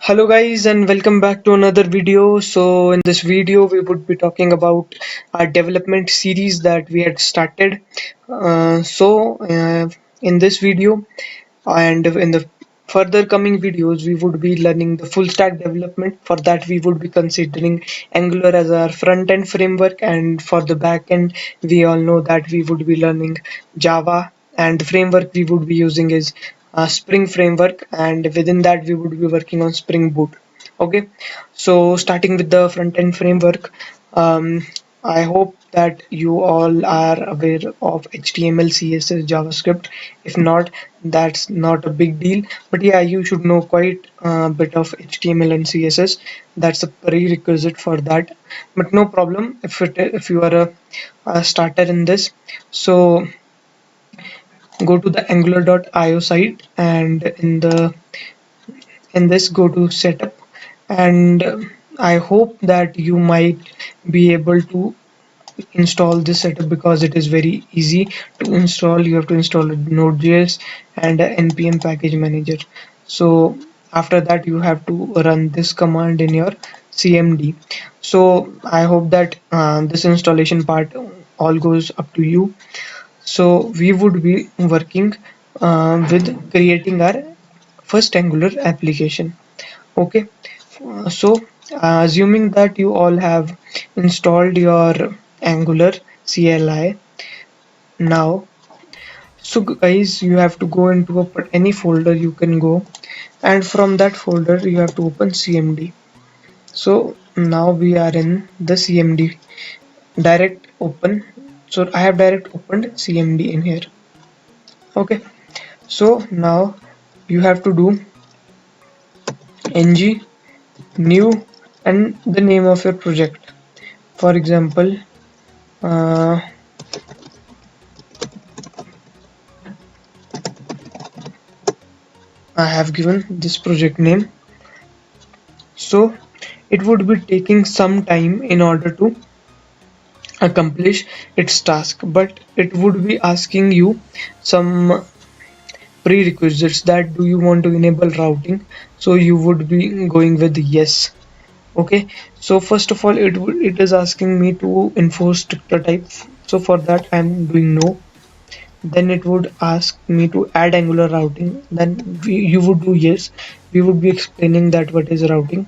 Hello guys and welcome back to another video. So in this video we would be talking about our development series that we had started. In this video and in the further coming videos we would be learning the full stack development. For that we would be considering Angular as our front end framework, and for the back end we all know that we would be learning Java, and the framework we would be using is Spring framework, and within that we would be working on Spring Boot. Okay, so starting with the front end framework, I hope that you all are aware of HTML, CSS, JavaScript. If not, that's not a big deal. But yeah, you should know quite a bit of HTML and CSS. That's a prerequisite for that. But no problem if you are a starter in this. So go to the angular.io site, and in this go to setup, and I hope that you might be able to install this setup because it is very easy to install. You have to install a Node.js and a npm package manager. So after that you have to run this command in your cmd. So I hope that this installation part all goes up to you. So we would be working with creating our first Angular application. Okay, so assuming that you all have installed your Angular CLI now, so guys, you have to go into any folder you can go, and from that folder you have to open CMD. So now we are in the CMD. Direct open. So I have direct opened CMD in here. Okay, so now you have to do ng new and the name of your project. For example, uh, I have given this project name. So it would be taking some time in order to accomplish its task, but it would be asking you some prerequisites, that do you want to enable routing. So you would be going with yes. Okay, so first of all it is asking me to enforce stricter type. So for that I'm doing no. Then it would ask me to add angular routing. Then you would do yes. We would be explaining that what is routing.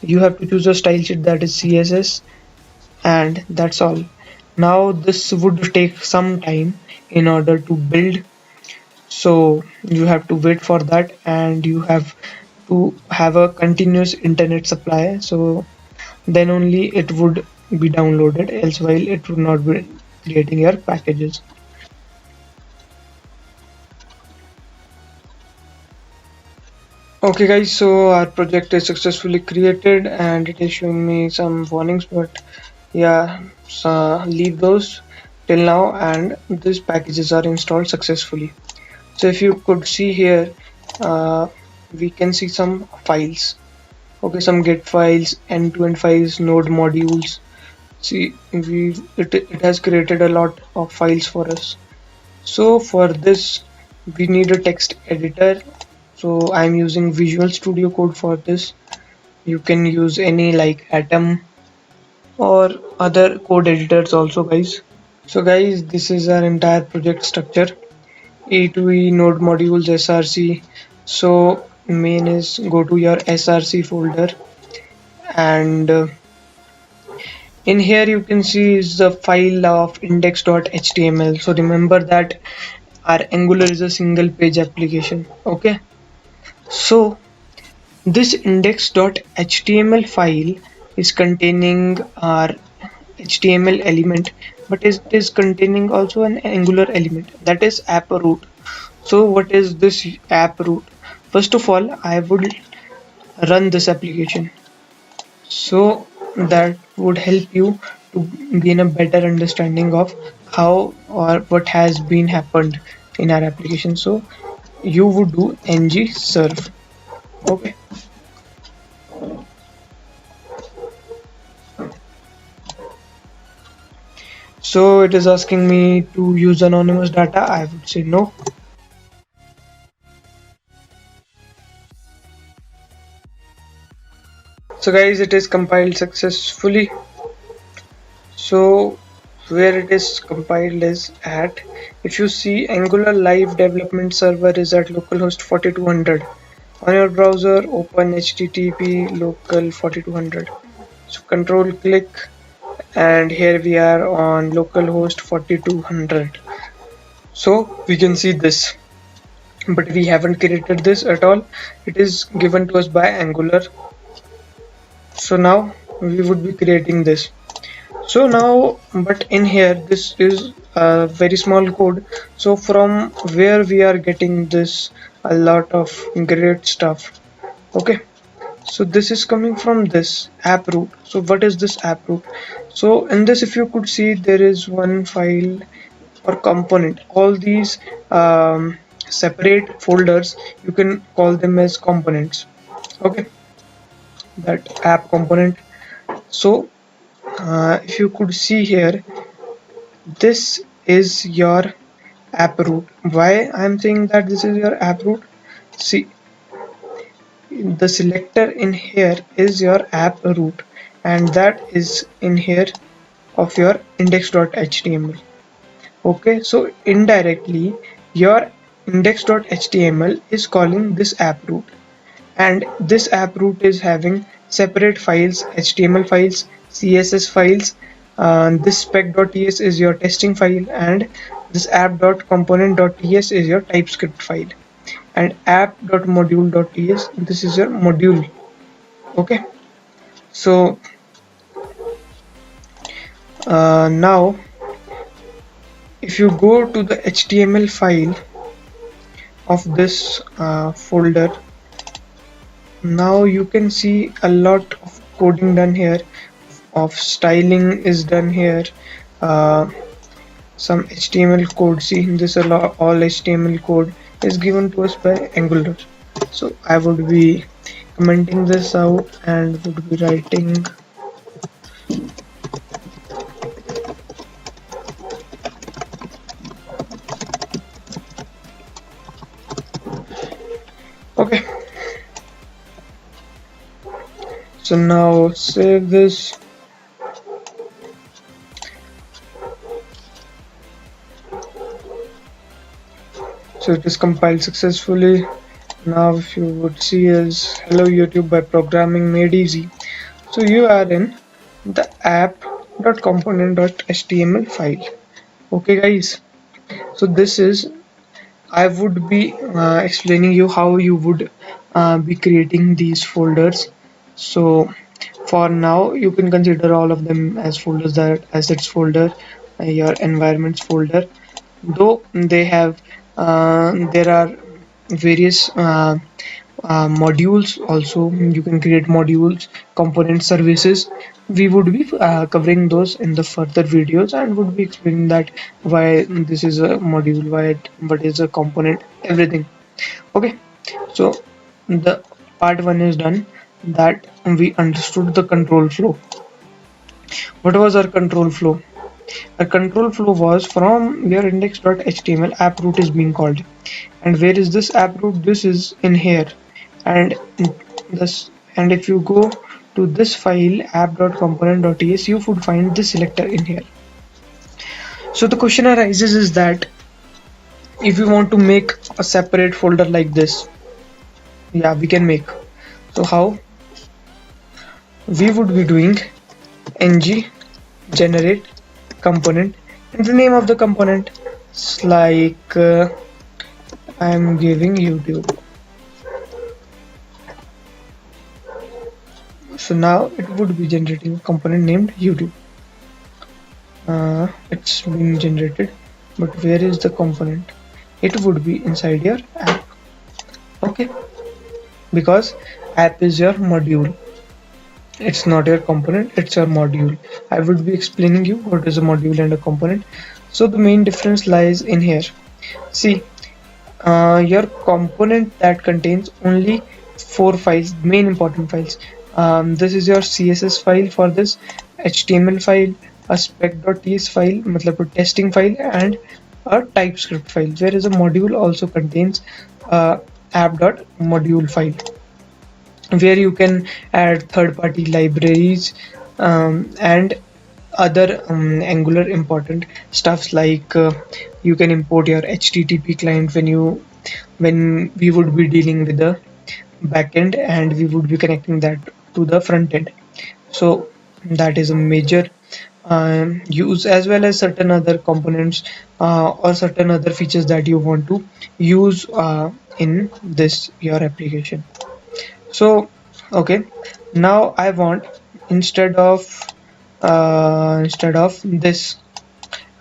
You have to choose a style sheet, that is css, and that's all. Now this would take some time in order to build, so you have to wait for that, and you have to have a continuous internet supply, so then only it would be downloaded, else while it would not be creating your packages. Okay guys, so our project is successfully created and it is showing me some warnings, but yeah, so leave those till now, and these packages are installed successfully. So if you could see here, we can see some files. Okay, some get files, end-to-end files, node modules. See, it has created a lot of files for us. So for this we need a text editor. So I'm using Visual Studio Code for this. You can use any like Atom or other code editors also, guys. So guys, this is our entire project structure. A to E, node modules, src. So main is go to your src folder, and in here you can see is the file of index.html. So remember that our Angular is a single page application. Okay, so this index.html file is containing our HTML element, but it is containing also an Angular element, that is app root. So what is this app root? First of all, I would run this application, so that would help you to gain a better understanding of how or what has been happened in our application. So you would do ng serve. Okay, so it is asking me to use anonymous data. I would say no. So guys, it is compiled successfully. So where it is compiled is at, if you see, Angular live development server is at localhost 4200. On your browser, open http local 4200. So control click, and here we are on localhost 4200. So we can see this, but we haven't created this at all. It is given to us by Angular. So now we would be creating this. So now, but in here, this is a very small code. So from where we are getting this, a lot of great stuff. Okay, so this is coming from this app root. So what is this app root? So in this, if you could see, there is one file or component. All these separate folders, you can call them as components. Okay, that app component. So if you could see here, this is your app root. Why I'm saying that this is your app root? See, the selector in here is your app root, and that is in here of your index.html. Okay, so indirectly your index.html is calling this app root, and this app root is having separate files, HTML files, CSS files. This spec.ts is your testing file, and this app.component.ts is your TypeScript file, and app.module.ts, this is your module. Okay, so now if you go to the HTML file of this folder, now you can see a lot of coding done here, of styling is done here, uh, some HTML code. See, this all HTML code is given to us by Angular. So I would be commenting this out and would be writing okay. So now save this. So it is compiled successfully. Now if you would see is hello YouTube by programming made easy. So you are in the app.component.html file. Okay guys, so this is, I would be explaining you how you would be creating these folders. So for now you can consider all of them as folders, that assets folder, your environments folder, though they have there are various modules also. You can create modules, component services. We would be covering those in the further videos, and would be explaining that why this is a module, what is a component, everything. Okay, so the part one is done, that we understood the control flow. What was our control flow? A control flow was from your index.html, app root is being called. And where is this app root? This is in here. And this, and if you go to this file app.component.ts, you would find this selector in here. So the question arises is that if you want to make a separate folder like this, yeah, we can make. So how? We would be doing ng generate component, and the name of the component is like I'm giving YouTube. So now it would be generating a component named YouTube. It's being generated, but where is the component? It would be inside your app. Okay, because app is your module, it's not your component, it's your module. I would be explaining you what is a module and a component. So the main difference lies in here. See, your component that contains only 4 files, main important files. This is your CSS file for this, HTML file, a spec.ts file, matlab a testing file, and a TypeScript file. Whereas a module also contains app.module file. where you can add third-party libraries and other Angular important stuffs like you can import your HTTP client when we would be dealing with the backend and we would be connecting that to the front end. So that is a major use, as well as certain other components or certain other features that you want to use in this your application. So okay, now I want, instead of this,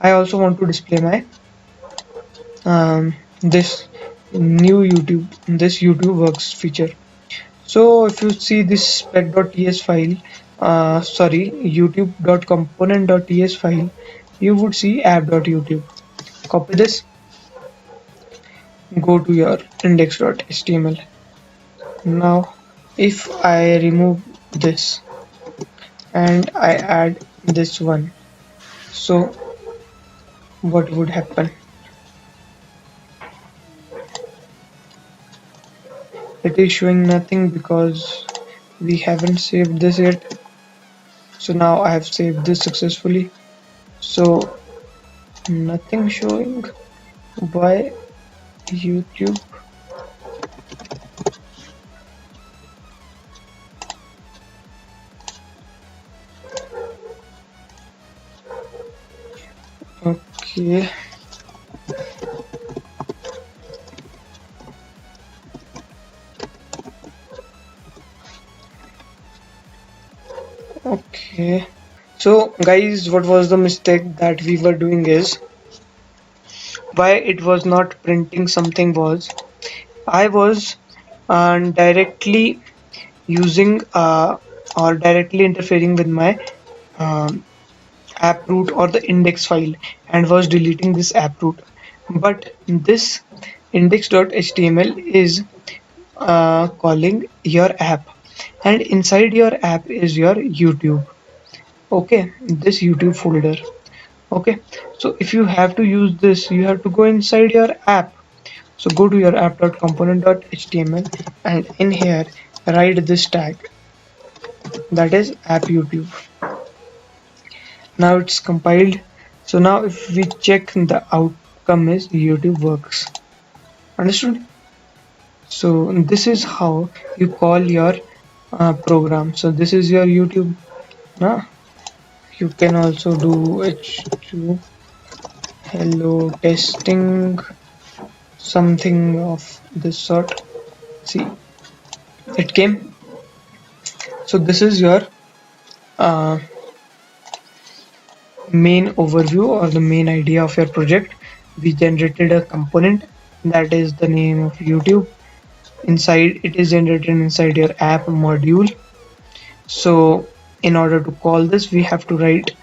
I also want to display my this new this YouTube works feature. So if you see this spec.ts file, sorry, youtube.component.ts file, you would see app.youtube. Copy this, go to your index.html. Now if I remove this and I add this one, so what would happen? It is showing nothing because we haven't saved this yet. So now I have saved this successfully. So nothing showing. Why YouTube? Okay. Okay. So guys, what was the mistake that we were doing is, why it was not printing something was, I was directly using or directly interfering with my um, app root or the index file and was deleting this app root. But this index.html is calling your app, and inside your app is your YouTube. Okay, this YouTube folder. Okay, so if you have to use this, you have to go inside your app. So go to your app.component.html and in here write this tag, that is app YouTube. Now it's compiled. So now if we check, the outcome is YouTube works. Understood? So this is how you call your program. So this is your YouTube. Now you can also do h2 hello testing, something of this sort. See, it came. So this is your uh, main overview or the main idea of your project. We generated a component that is the name of YouTube. Inside, it is generated inside your app module. So in order to call this, we have to write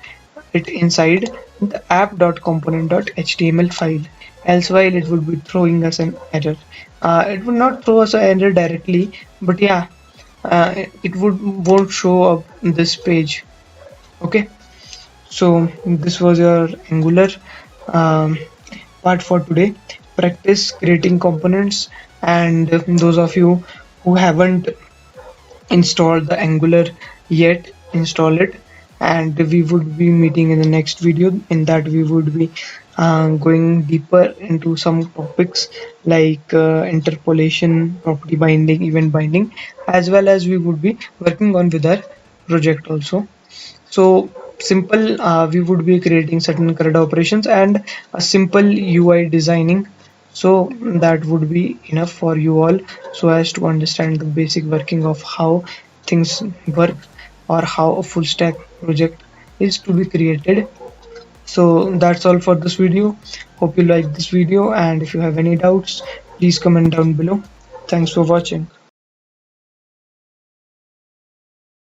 it inside the app.component.html file, else while it would be throwing us an error. It would not throw us an error directly, but yeah, it won't show up this page. Okay, so this was your Angular um, part for today. Practice creating components, and those of you who haven't installed the Angular yet, install it. And we would be meeting in the next video. In that we would be going deeper into some topics like interpolation, property binding, event binding, as well as we would be working on with our project also. So simple, we would be creating certain CRUD operations and a simple UI designing. So that would be enough for you all, so as to understand the basic working of how things work or how a full stack project is to be created. So that's all for this video. Hope you like this video, and if you have any doubts, please comment down below. Thanks for watching.